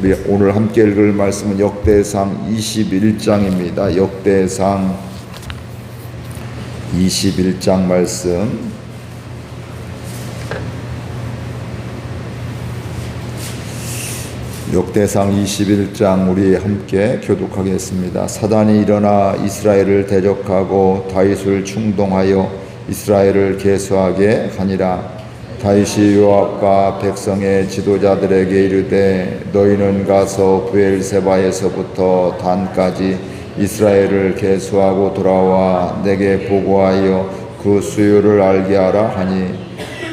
우리 오늘 함께 읽을 말씀은 역대상 21장입니다. 역대상 21장 말씀. 역대상 21장 우리 함께 교독하겠습니다. 사단이 일어나 이스라엘을 대적하고 다윗을 충동하여 이스라엘을 계수하게 하니라. 다윗이 요압과 백성의 지도자들에게 이르되 너희는 가서 브엘세바에서부터 단까지 이스라엘을 계수하고 돌아와 내게 보고하여 그 수요를 알게 하라 하니,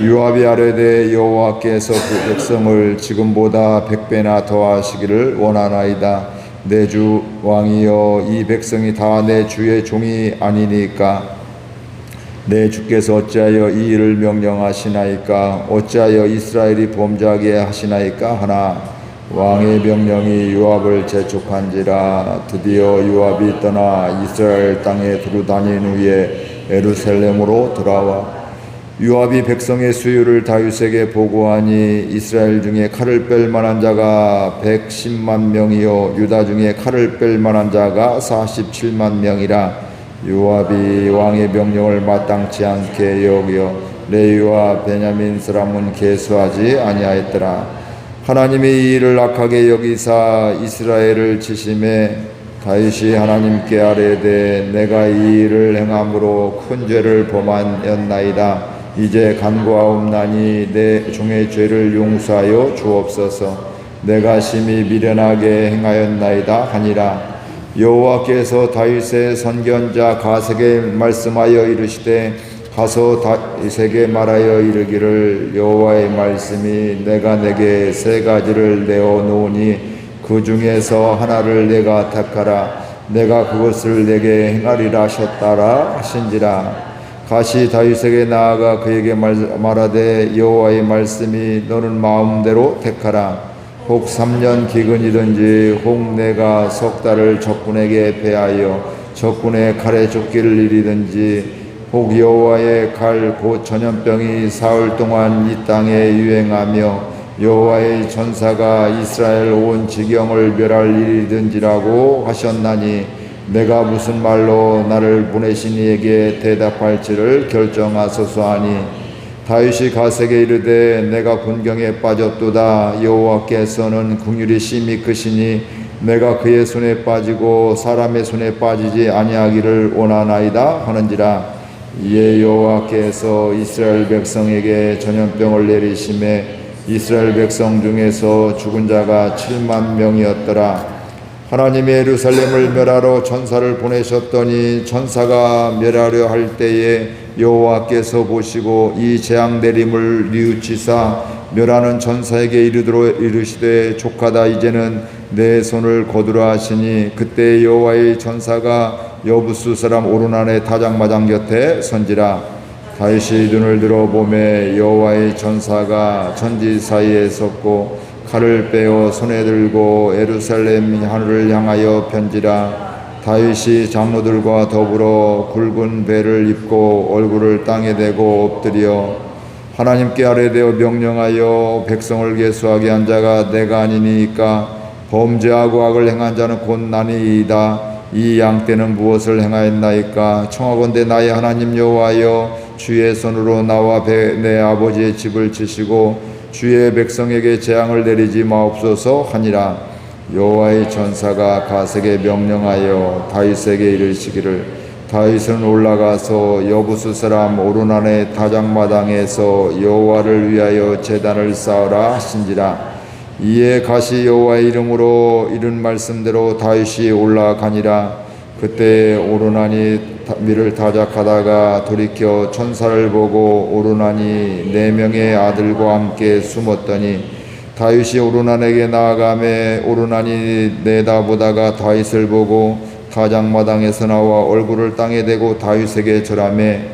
요압이 아뢰되 여호와께서 그 백성을 지금보다 100배나 더하시기를 원하나이다. 내 주 왕이여, 이 백성이 다 내 주의 종이 아니니까 내 주께서 어찌하여 이 일을 명령하시나이까? 어찌하여 이스라엘이 범죄하게 하시나이까? 하나 왕의 명령이 요압을 재촉한지라. 드디어 요압이 떠나 이스라엘 땅에 두루 다닌 후에 예루살렘으로 돌아와 요압이 백성의 수요를 다윗에게 보고하니, 이스라엘 중에 칼을 뺄 만한 자가 110만 명이요 유다 중에 칼을 뺄 만한 자가 47만 명이라. 요압이 왕의 명령을 마땅치 않게 여겨 레위와 베냐민 사람은 계수하지 아니하였더라. 하나님이 이 일을 악하게 여기사 이스라엘을 치심에 다윗이 하나님께 아뢰되 내가 이 일을 행함으로 큰 죄를 범하였나이다. 이제 간구하옵나니 내 종의 죄를 용서하여 주옵소서. 내가 심히 미련하게 행하였나이다 하니라. 여호와께서 다윗의 선견자 가세에게 말씀하여 이르시되 가서 다윗에게 말하여 이르기를, 여호와의 말씀이 내가 내게 세 가지를 내어 놓으니 그 중에서 하나를 내가 택하라. 내가 그것을 내게 행하리라 하셨다라 하신지라. 가시 다윗에게 나아가 그에게 말하되 여호와의 말씀이 너는 마음대로 택하라. 혹 3년 기근이든지 혹 내가 석 달을 적군에게 패하여 적군의 칼에 쫓기를 일이든지 혹 여호와의 칼 곧 전염병이 사흘 동안 이 땅에 유행하며 여호와의 전사가 이스라엘 온 지경을 멸할 일이든지라고 하셨나니, 내가 무슨 말로 나를 보내신 이에게 대답할지를 결정하소서 하니, 다윗이 가세에게 이르되 내가 곤경에 빠졌도다. 여호와께서는 긍휼이 심히 크시니 내가 그의 손에 빠지고 사람의 손에 빠지지 아니하기를 원하나이다 하는지라. 이에 여호와께서 이스라엘 백성에게 전염병을 내리심에 이스라엘 백성 중에서 죽은 자가 7만 명이었더라. 하나님이 예루살렘을 멸하러 천사를 보내셨더니 천사가 멸하려 할 때에 여호와께서 보시고 이 재앙 내림을 뉘우치사 멸하는 천사에게 이르시되 족하다. 이제는 내 손을 거두라 하시니, 그때 여호와의 천사가 여부수 사람 오르난의 타작마당 곁에 선지라. 다윗이 눈을 들어 보매 여호와의 천사가 천지 사이에 섰고 칼을 빼어 손에 들고 예루살렘 하늘을 향하여 편지라. 다윗이 장로들과 더불어 굵은 배를 입고 얼굴을 땅에 대고 엎드려 하나님께 아뢰되어 명령하여 백성을 계수하게 한 자가 내가 아니니까 범죄하고 악을 행한 자는 곧 나니이다. 이 양떼는 무엇을 행하였나이까? 청하건대 나의 하나님 여호와여, 주의 손으로 나와 내 아버지의 집을 치시고 주의 백성에게 재앙을 내리지 마옵소서 하니라. 여호와의 천사가 가세에게 명령하여 다윗에게 이르시기를, 다윗은 올라가서 여부수 사람 오르난의 타작마당에서 여호와를 위하여 제단을 쌓으라 하신지라. 이에 가시 여호와의 이름으로 이른 말씀대로 다윗이 올라가니라. 그때 오르난이 밀을 타작하다가 돌이켜 천사를 보고 오르난이 4명의 아들과 함께 숨었더니, 다윗이 오르난에게 나아가매 오르난이 내다보다가 다윗을 보고 타작마당에서 나와 얼굴을 땅에 대고 다윗에게 절하매,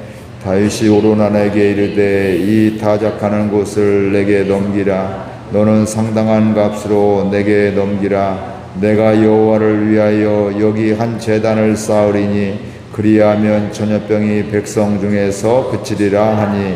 다윗이 오르난에게 이르되 이 타작하는 곳을 내게 넘기라. 너는 상당한 값으로 내게 넘기라. 내가 여호와를 위하여 여기 한 제단을 쌓으리니 그리하면 전염병이 백성 중에서 그치리라 하니,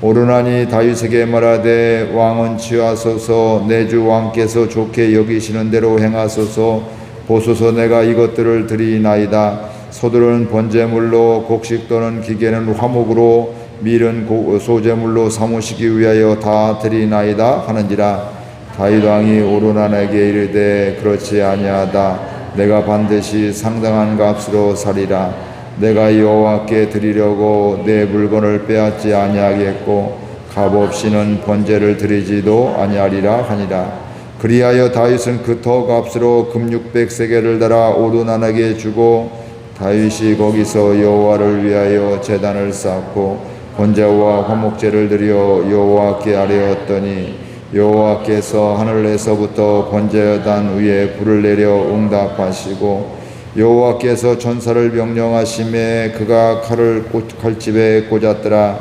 오르나니 다윗에게 말하되 왕은 취하소서. 내 주 왕께서 좋게 여기시는 대로 행하소서. 보소서 내가 이것들을 드리나이다. 소들은 번제물로, 곡식 또는 기계는 화목으로, 밀은 소제물로 삼으시기 위하여 다 드리나이다 하는지라. 다윗 왕이 오르나에게 이르되 그렇지 아니하다. 내가 반드시 상당한 값으로 사리라. 내가 여호와께 드리려고 내 물건을 빼앗지 아니하겠고 값없이는 번제를 드리지도 아니하리라 하니라. 그리하여 다윗은 그 터 값으로 금 600세겔을 달아 오르나에게 주고 다윗이 거기서 여호와를 위하여 제단을 쌓고 번제와 화목제를 드려 여호와께 아뢰었더니 여호와께서 하늘에서부터 번제단 위에 불을 내려 응답하시고 여호와께서 전사를 명령하심에 그가 칼을 칼집에 꽂았더라.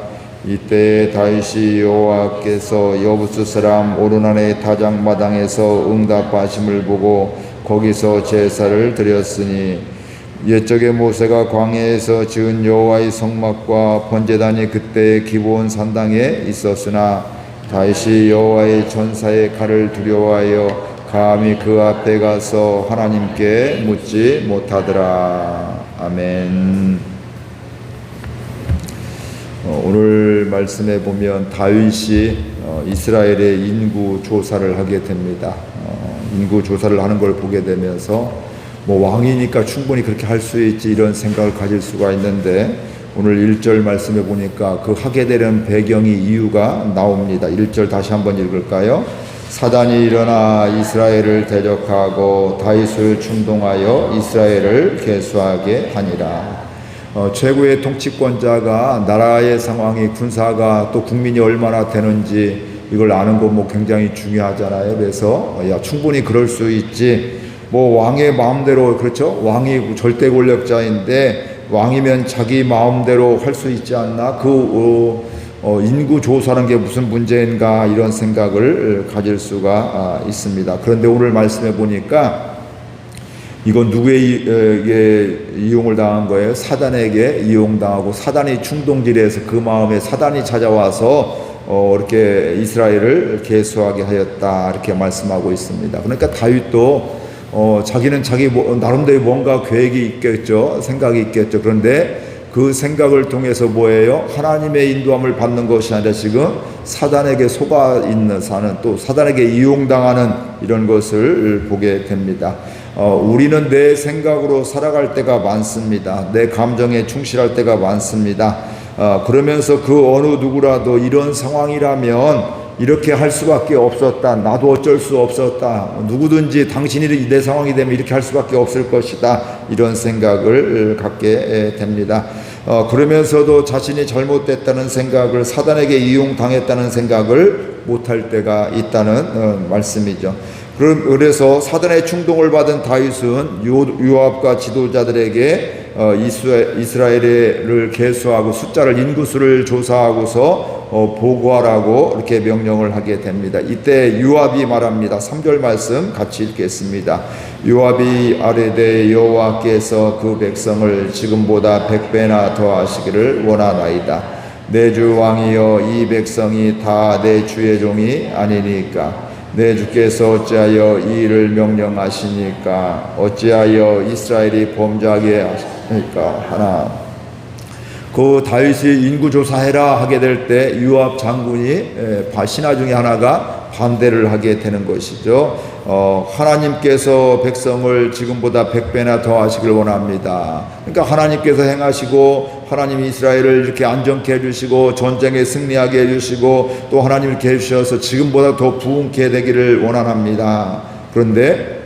이때에 다윗이 여호와께서 여부스 사람 오르난의 타작마당에서 응답하심을 보고 거기서 제사를 드렸으니 옛적에 모세가 광야에서 지은 여호와의 성막과 번제단이 그때의 기브온 산당에 있었으나 다윗이 여호와의 전사의 칼을 두려워하여 감히 그 앞에 가서 하나님께 묻지 못하더라. 아멘. 오늘 말씀에 보면 다윗이 이스라엘의 인구 조사를 하게 됩니다. 인구 조사를 하는 걸 보게 되면서 왕이니까 충분히 그렇게 할 수 있지 이런 생각을 가질 수가 있는데 오늘 1절 말씀에 보니까 그 하게 되는 배경이 이유가 나옵니다. 1절 다시 한번 읽을까요? 사단이 일어나 이스라엘을 대적하고 다윗을 충동하여 이스라엘을 계수하게 하니라. 최고의 통치권자가 나라의 상황이 군사가 또 국민이 얼마나 되는지 이걸 아는 거 굉장히 중요하잖아요. 그래서 충분히 그럴 수 있지. 왕의 마음대로 그렇죠. 왕이 절대 권력자인데 왕이면 자기 마음대로 할 수 있지 않나? 인구 조사하는 게 무슨 문제인가 이런 생각을 가질 수가 있습니다. 그런데 오늘 말씀해 보니까 이건 누구에게 이용을 당한 거예요? 사단에게 이용당하고 사단이 충동질해서 그 마음에 사단이 찾아와서 이렇게 이스라엘을 계수하게 하였다 이렇게 말씀하고 있습니다. 그러니까 다윗도 자기는 자기 나름대로 뭔가 계획이 있겠죠. 생각이 있겠죠. 그런데 그 생각을 통해서 뭐예요? 하나님의 인도함을 받는 것이 아니라 지금 사단에게 속아 있는 사는 또 사단에게 이용당하는 이런 것을 보게 됩니다. 우리는 내 생각으로 살아갈 때가 많습니다. 내 감정에 충실할 때가 많습니다. 그러면서 그 어느 누구라도 이런 상황이라면 이렇게 할 수밖에 없었다. 나도 어쩔 수 없었다. 누구든지 당신이 내 상황이 되면 이렇게 할 수밖에 없을 것이다. 이런 생각을 갖게 됩니다. 그러면서도 자신이 잘못됐다는 생각을 사단에게 이용당했다는 생각을 못할 때가 있다는 말씀이죠. 그래서 사단의 충동을 받은 다윗은 요압과 지도자들에게 이스라엘을 계수하고 숫자를 인구수를 조사하고서 보고하라고 이렇게 명령을 하게 됩니다. 이때 요압이 말합니다. 3절 말씀 같이 읽겠습니다. 요압이 아뢰되 여호와께서 그 백성을 지금보다 100배나 더하시기를 원하나이다. 내 주 왕이여 이 백성이 다 내 주의 종이 아니니까 내 주께서 어찌하여 이 일을 명령하시니까 어찌하여 이스라엘이 범죄하게 하시니까 하나. 그 다윗이 인구조사해라 하게 될 때 요압 장군이 신하 중에 하나가 반대를 하게 되는 것이죠. 하나님께서 백성을 지금보다 100배나 더 하시길 원합니다. 그러니까 하나님께서 행하시고 하나님이 이스라엘을 이렇게 안정케 해주시고 전쟁에 승리하게 해주시고 또 하나님을 이렇게 해주셔서 지금보다 더 부흥케 되기를 원합니다. 그런데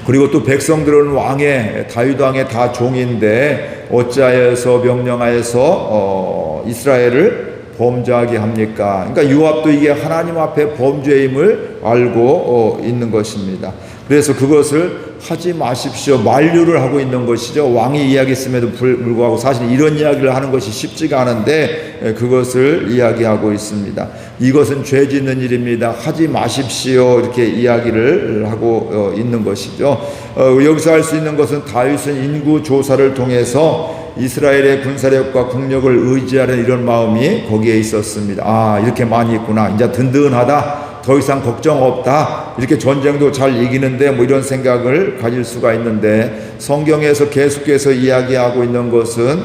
그리고 또 백성들은 왕의 다윗 왕의 다 종인데 어찌하여서 명령하여서 이스라엘을 범죄하게 합니까? 그러니까 요압도 이게 하나님 앞에 범죄임을 알고 있는 것입니다. 그래서 그것을 하지 마십시오. 만류를 하고 있는 것이죠. 왕이 이야기했음에도 불구하고 사실 이런 이야기를 하는 것이 쉽지가 않은데 그것을 이야기하고 있습니다. 이것은 죄 짓는 일입니다. 하지 마십시오. 이렇게 이야기를 하고 있는 것이죠. 여기서 할 수 있는 것은 다윗은 인구 조사를 통해서 이스라엘의 군사력과 국력을 의지하는 이런 마음이 거기에 있었습니다. 아, 이렇게 많이 있구나. 이제 든든하다. 더 이상 걱정 없다. 이렇게 전쟁도 잘 이기는데 뭐 이런 생각을 가질 수가 있는데, 성경에서 계속해서 이야기하고 있는 것은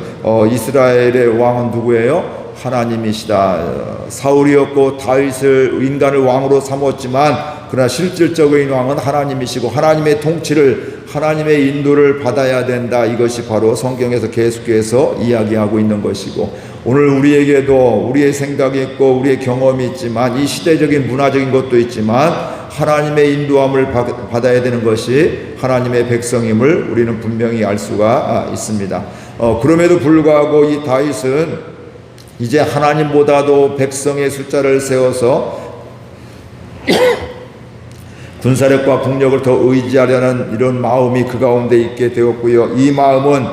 이스라엘의 왕은 누구예요? 하나님이시다. 사울이었고 다윗을 인간을 왕으로 삼았지만 그러나 실질적인 왕은 하나님이시고 하나님의 통치를, 하나님의 인도를 받아야 된다. 이것이 바로 성경에서 계속해서 이야기하고 있는 것이고, 오늘 우리에게도 우리의 생각이 있고 우리의 경험이 있지만, 이 시대적인 문화적인 것도 있지만 하나님의 인도함을 받아야 되는 것이 하나님의 백성임을 우리는 분명히 알 수가 있습니다. 그럼에도 불구하고 이 다윗은 이제 하나님보다도 백성의 숫자를 세워서 군사력과 국력을 더 의지하려는 이런 마음이 그 가운데 있게 되었고요. 이 마음은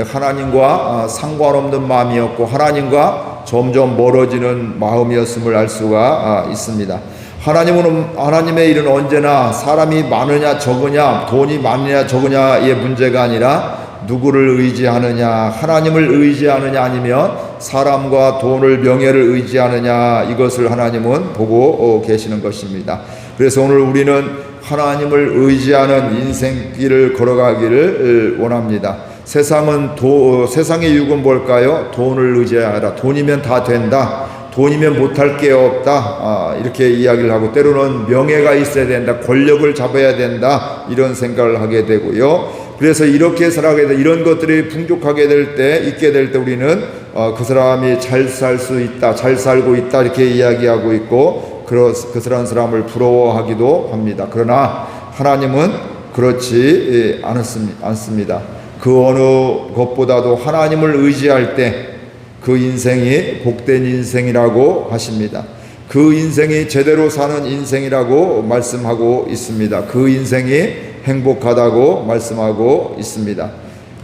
하나님과 상관없는 마음이었고 하나님과 점점 멀어지는 마음이었음을 알 수가 있습니다. 하나님의 일은 언제나 사람이 많으냐 적으냐, 돈이 많으냐 적으냐의 문제가 아니라 누구를 의지하느냐, 하나님을 의지하느냐 아니면 사람과 돈을, 명예를 의지하느냐, 이것을 하나님은 보고 계시는 것입니다. 그래서 오늘 우리는 하나님을 의지하는 인생길을 걸어가기를 원합니다. 세상의 유혹은 뭘까요? 돈을 의지하라. 돈이면 다 된다. 돈이면 못할 게 없다. 이렇게 이야기를 하고, 때로는 명예가 있어야 된다. 권력을 잡아야 된다. 이런 생각을 하게 되고요. 그래서 이렇게 살아가게 돼, 이런 것들이 풍족하게 될 때, 있게 될 때 우리는 그 사람이 잘 살 수 있다, 잘 살고 있다, 이렇게 이야기하고 있고, 그런 사람을 부러워하기도 합니다. 그러나 하나님은 그렇지 않습니다. 그 어느 것보다도 하나님을 의지할 때 그 인생이 복된 인생이라고 하십니다. 그 인생이 제대로 사는 인생이라고 말씀하고 있습니다. 그 인생이 행복하다고 말씀하고 있습니다.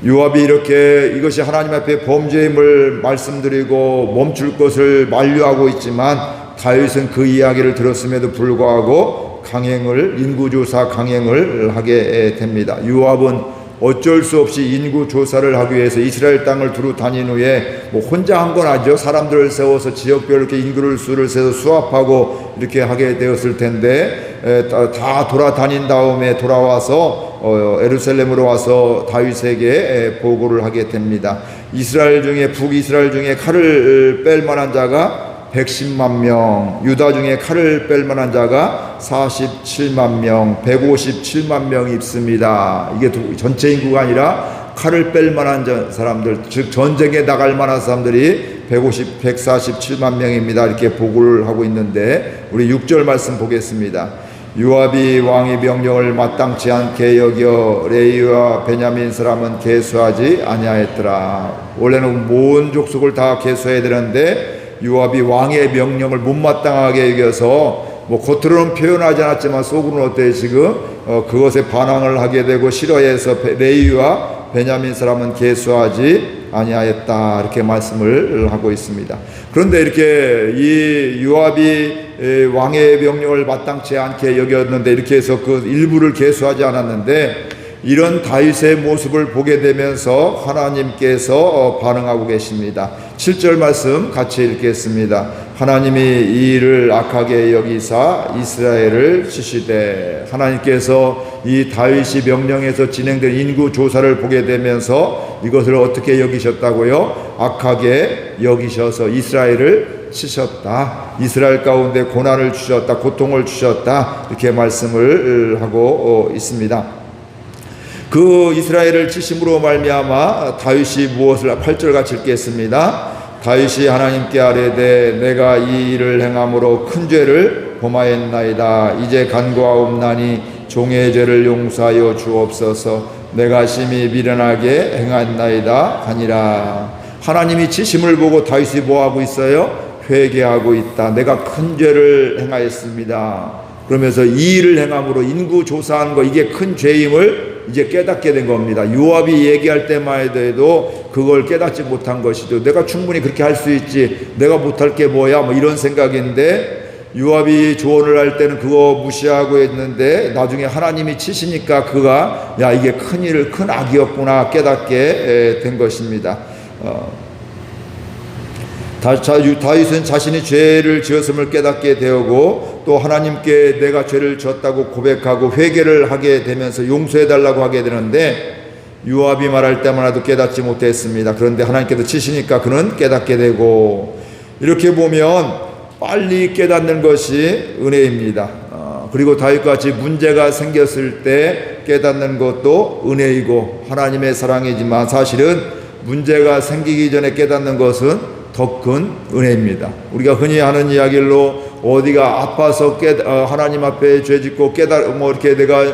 요압이 이렇게 이것이 하나님 앞에 범죄임을 말씀드리고 멈출 것을 만류하고 있지만, 다윗은 그 이야기를 들었음에도 불구하고 인구조사 강행을 하게 됩니다. 요압은 어쩔 수 없이 인구조사를 하기 위해서 이스라엘 땅을 두루 다닌 후에 혼자 한 건 아니죠. 사람들을 세워서 지역별로 이렇게 인구를 수를 세서 수합하고 이렇게 하게 되었을 텐데, 다 돌아다닌 다음에 돌아와서 예루살렘으로 와서 다윗에게 보고를 하게 됩니다. 북이스라엘 중에 칼을 뺄 만한 자가 110만 명, 유다 중에 칼을 뺄 만한 자가 47만 명, 157만 명이 있습니다. 이게 전체 인구가 아니라 칼을 뺄 만한 사람들, 즉 전쟁에 나갈 만한 사람들이 147만 명입니다. 이렇게 보고를 하고 있는데, 우리 6절 말씀 보겠습니다. 요압이 왕의 명령을 마땅치 않게 여겨 레위와 베냐민 사람은 계수하지 아니하였더라. 원래는 모든 족속을 다 계수해야 되는데 요압이 왕의 명령을 못마땅하게 여겨서 겉으로는 표현하지 않았지만 속으로는 어때요? 지금 그것에 반항을 하게 되고 싫어해서 레위와 베냐민 사람은 계수하지 아니하였다, 이렇게 말씀을 하고 있습니다. 그런데 이렇게 이 요압이 왕의 명령을 마땅치 않게 여겼는데, 이렇게 해서 그 일부를 계수하지 않았는데, 이런 다윗의 모습을 보게 되면서 하나님께서 반응하고 계십니다. 7절 말씀 같이 읽겠습니다. 하나님이 이 일을 악하게 여기사 이스라엘을 치시되, 하나님께서 이 다윗이 명령해서 진행된 인구 조사를 보게 되면서 이것을 어떻게 여기셨다고요? 악하게 여기셔서 이스라엘을 치셨다. 이스라엘 가운데 고난을 주셨다, 고통을 주셨다, 이렇게 말씀을 하고 있습니다. 그 이스라엘을 치심으로 말미암아 다윗이 무엇을, 8절 같이 읽겠습니다. 다윗이 하나님께 아뢰되 내가 이 일을 행함으로 큰 죄를 범하였나이다. 이제 간구하옵나니 종의 죄를 용서하여 주옵소서. 내가 심히 미련하게 행했나이다 하니라. 하나님이 치심을 보고 다윗이 뭐하고 있어요? 회개하고 있다. 내가 큰 죄를 행하였습니다. 그러면서 이 일을 행함으로, 인구 조사한 거, 이게 큰 죄임을 이제 깨닫게 된 겁니다. 요압이 얘기할 때만 해도 그걸 깨닫지 못한 것이죠. 내가 충분히 그렇게 할 수 있지, 내가 못할 게 뭐야, 이런 생각인데, 요압이 조언을 할 때는 그거 무시하고 했는데, 나중에 하나님이 치시니까 그가 이게 큰 악이었구나 깨닫게 된 것입니다. 다윗은 자신이 죄를 지었음을 깨닫게 되었고 또 하나님께 내가 죄를 졌다고 고백하고 회개를 하게 되면서 용서해달라고 하게 되는데 요압이 말할 때만도 깨닫지 못했습니다. 그런데 하나님께서 치시니까 그는 깨닫게 되고, 이렇게 보면 빨리 깨닫는 것이 은혜입니다. 그리고 다윗같이 문제가 생겼을 때 깨닫는 것도 은혜이고 하나님의 사랑이지만 사실은 문제가 생기기 전에 깨닫는 것은 더 큰 은혜입니다. 우리가 흔히 하는 이야기로 어디가 아파서 하나님 앞에 죄짓고 이렇게 내가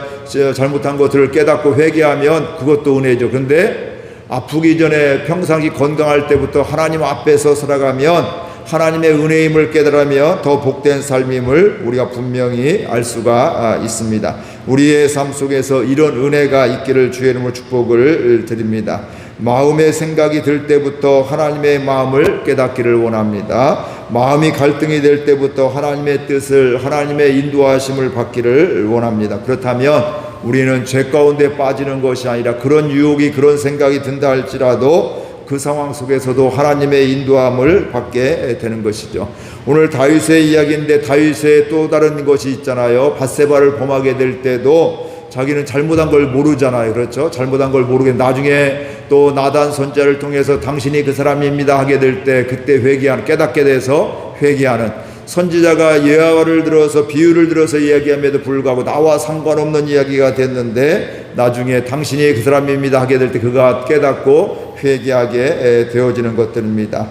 잘못한 것들을 깨닫고 회개하면 그것도 은혜죠. 그런데 아프기 전에 평상시 건강할 때부터 하나님 앞에서 살아가면 하나님의 은혜임을 깨달으며 더 복된 삶임을 우리가 분명히 알 수가 있습니다. 우리의 삶 속에서 이런 은혜가 있기를 주의 이름으로 축복을 드립니다. 마음의 생각이 들 때부터 하나님의 마음을 깨닫기를 원합니다. 마음이 갈등이 될 때부터 하나님의 뜻을, 하나님의 인도하심을 받기를 원합니다. 그렇다면 우리는 죄 가운데 빠지는 것이 아니라 그런 유혹이, 그런 생각이 든다 할지라도 그 상황 속에서도 하나님의 인도함을 받게 되는 것이죠. 오늘 다윗의 이야기인데 다윗의 또 다른 것이 있잖아요. 밧세바를 범하게 될 때도 자기는 잘못한 걸 모르잖아요. 그렇죠? 잘못한 걸 모르게 나중에 또 나단 선지자를 통해서 당신이 그 사람입니다 하게 될 때 그때 깨닫게 돼서 회개하는, 선지자가 예화를 들어서 비유를 들어서 이야기함에도 불구하고 나와 상관없는 이야기가 됐는데 나중에 당신이 그 사람입니다 하게 될 때 그가 깨닫고 회개하게 되어지는 것들입니다.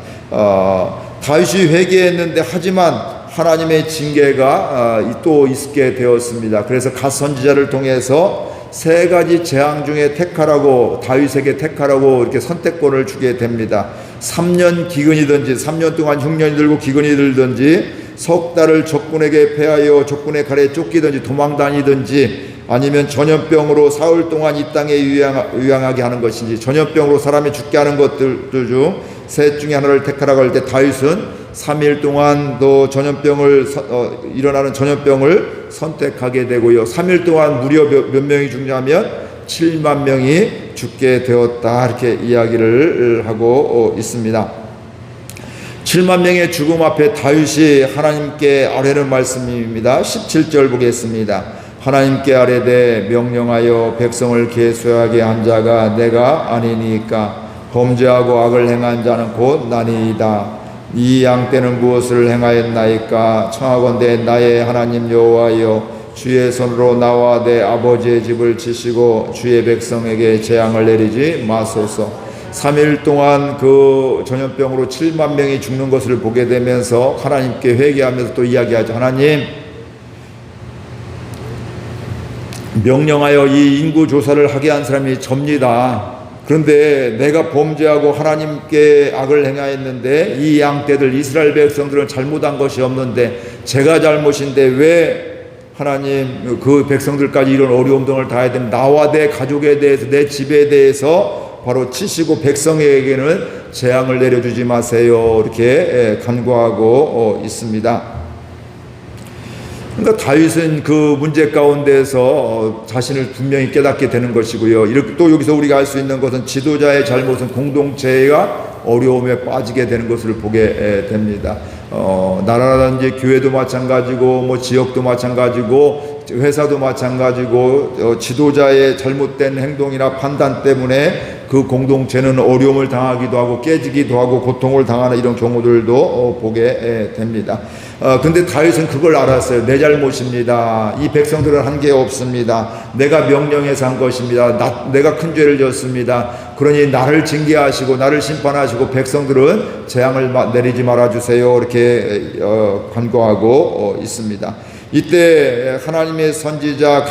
다윗이 회개했는데 하지만 하나님의 징계가 또 있게 되었습니다. 그래서 갓 선지자를 통해서 세 가지 재앙 중에 택하라고, 다윗에게 택하라고 이렇게 선택권을 주게 됩니다. 3년 기근이든지 3년 동안 흉년이 들고 기근이 들든지 석 달을 적군에게 패하여 적군의 칼에 쫓기든지 도망 다니든지 아니면 전염병으로 사흘 동안 이 땅에 유양하게 하는 것인지, 전염병으로 사람이 죽게 하는 것들 중 셋 중에 하나를 택하라고 할 때 다윗은 3일 동안 또 일어나는 전염병을 선택하게 되고요. 3일 동안 무려 몇 명이 죽냐면 7만 명이 죽게 되었다, 이렇게 이야기를 하고 있습니다. 7만 명의 죽음 앞에 다윗이 하나님께 아뢰는 말씀입니다. 17절 보겠습니다. 하나님께 아뢰되 명령하여 백성을 계수하게 한 자가 내가 아니니까 범죄하고 악을 행한 자는 곧 나니이다. 이 양떼는 무엇을 행하였나이까? 청하건대 나의 하나님 여호와여 주의 손으로 나와 내 아버지의 집을 치시고 주의 백성에게 재앙을 내리지 마소서. 3일 동안 그 전염병으로 7만 명이 죽는 것을 보게 되면서 하나님께 회개하면서 또 이야기하죠. 하나님, 명령하여 이 인구 조사를 하게 한 사람이 접니다. 그런데 내가 범죄하고 하나님께 악을 행하였는데 이 양떼들 이스라엘 백성들은 잘못한 것이 없는데 제가 잘못인데 왜 하나님 그 백성들까지 이런 어려움 등을 당해야 됩니다. 나와 내 가족에 대해서, 내 집에 대해서 바로 치시고 백성에게는 재앙을 내려주지 마세요, 이렇게 간구하고 있습니다. 그러니까 다윗은 그 문제 가운데서 자신을 분명히 깨닫게 되는 것이고요. 이렇게 또 여기서 우리가 알 수 있는 것은 지도자의 잘못은 공동체가 어려움에 빠지게 되는 것을 보게 됩니다. 나라라든지 교회도 마찬가지고 뭐 지역도 마찬가지고 회사도 마찬가지고 지도자의 잘못된 행동이나 판단 때문에 그 공동체는 어려움을 당하기도 하고 깨지기도 하고 고통을 당하는 이런 경우들도 보게 됩니다. 근데 다윗은 그걸 알았어요. 내 잘못입니다. 이 백성들은 한 게 없습니다. 내가 명령해서 한 것입니다. 내가 큰 죄를 졌습니다. 그러니 나를 징계하시고 나를 심판하시고 백성들은 재앙을 내리지 말아주세요, 이렇게 간구하고 있습니다. 이때 하나님의 선지자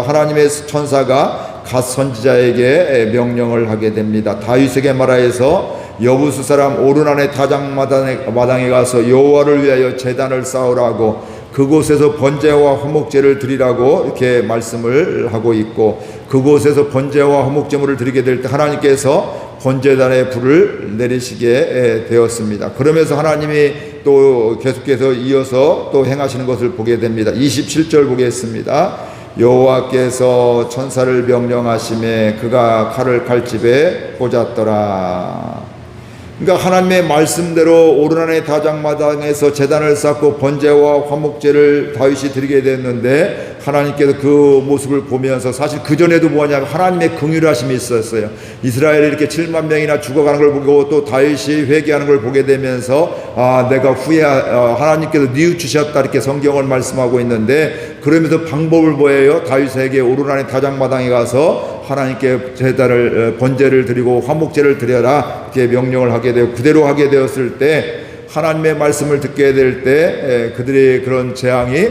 하나님의 천사가 갓 선지자에게 명령을 하게 됩니다. 다윗에게 말하여서 여부수 사람 오르난의 타작마당에 가서 여호와를 위하여 제단을 쌓으라고, 그곳에서 번제와 화목제를 드리라고 이렇게 말씀을 하고 있고, 그곳에서 번제와 화목제물을 드리게 될 때 하나님께서 번제단에 불을 내리시게 되었습니다. 그러면서 하나님이 또 계속해서 이어서 또 행하시는 것을 보게 됩니다. 27절 보겠습니다. 여호와께서 천사를 명령하심에 그가 칼을 칼집에 꽂았더라. 그러니까 하나님의 말씀대로 오르난의 다장마당에서 제단을 쌓고 번제와 화목제를 다윗이 드리게 됐는데, 하나님께서 그 모습을 보면서, 사실 그전에도 뭐냐면 하나님의 긍휼하심이 있었어요. 이스라엘이 이렇게 7만 명이나 죽어가는 걸 보고 또 다윗이 회개하는 걸 보게 되면서 내가 하나님께서 뉘우치셨다 이렇게 성경을 말씀하고 있는데, 그러면서 방법을 뭐예요? 다윗에게 오르난의 다장마당에 가서 하나님께 제단을 번제를 드리고 화목제를 드려라 이렇게 명령을 하게 되고, 그대로 하게 되었을 때 하나님의 말씀을 듣게 될 때 그들의 그런 재앙이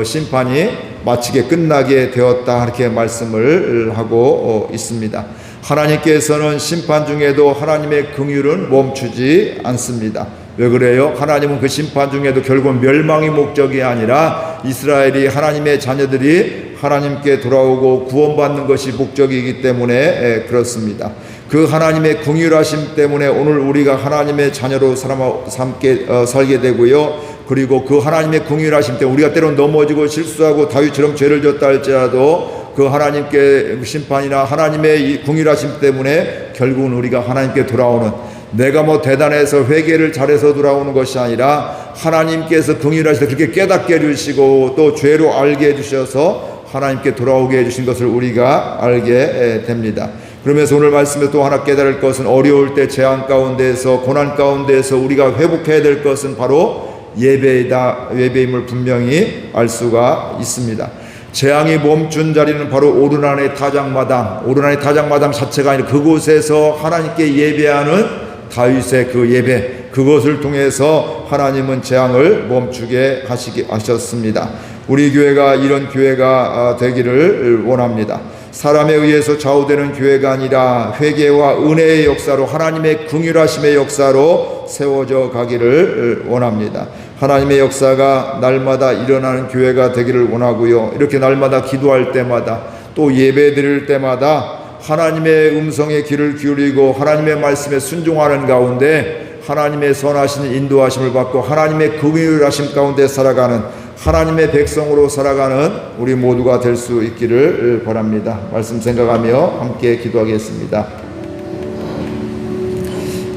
심판이 마치게 끝나게 되었다 이렇게 말씀을 하고 있습니다. 하나님께서는 심판 중에도 하나님의 긍휼은 멈추지 않습니다. 왜 그래요? 하나님은 그 심판 중에도 결국 멸망이 목적이 아니라 이스라엘이, 하나님의 자녀들이 하나님께 돌아오고 구원받는 것이 목적이기 때문에 그렇습니다. 그 하나님의 긍휼하심 때문에 오늘 우리가 하나님의 자녀로 살게 되고요. 그리고 그 하나님의 긍휼하심 때문에 우리가 때론 넘어지고 실수하고 다윗처럼 죄를 졌다 할지라도 그 하나님께 심판이나 하나님의 이 긍휼하심 때문에 결국은 우리가 하나님께 돌아오는, 내가 뭐 대단해서 회개를 잘해서 돌아오는 것이 아니라 하나님께서 긍휼하셔서 그렇게 깨닫게 해주시고 또 죄로 알게 해주셔서 하나님께 돌아오게 해주신 것을 우리가 알게 됩니다. 그러면서 오늘 말씀에 또 하나 깨달을 것은, 어려울 때, 재앙 가운데에서, 고난 가운데에서 우리가 회복해야 될 것은 바로 예배이다, 예배임을 분명히 알 수가 있습니다. 재앙이 멈춘 자리는 바로 오르난의 다장마당, 오르난의 다장마당 자체가 아니라 그곳에서 하나님께 예배하는 다윗의 그 예배, 그것을 통해서 하나님은 재앙을 멈추게 하셨습니다. 우리 교회가 이런 교회가 되기를 원합니다. 사람에 의해서 좌우되는 교회가 아니라 회개와 은혜의 역사로, 하나님의 긍휼하심의 역사로 세워져 가기를 원합니다. 하나님의 역사가 날마다 일어나는 교회가 되기를 원하고요. 이렇게 날마다 기도할 때마다 또 예배 드릴 때마다 하나님의 음성에 귀를 기울이고 하나님의 말씀에 순종하는 가운데 하나님의 선하신 인도하심을 받고 하나님의 긍휼하심 가운데 살아가는, 하나님의 백성으로 살아가는 우리 모두가 될 수 있기를 바랍니다. 말씀 생각하며 함께 기도하겠습니다.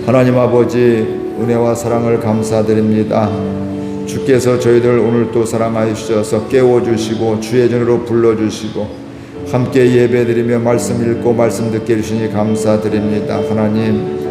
하나님 아버지, 은혜와 사랑을 감사드립니다. 주께서 저희들 오늘 또 사랑하여 주셔서 깨워주시고 주의 전으로 불러주시고 함께 예배드리며 말씀 읽고 말씀 듣게 해주시니 감사드립니다. 하나님,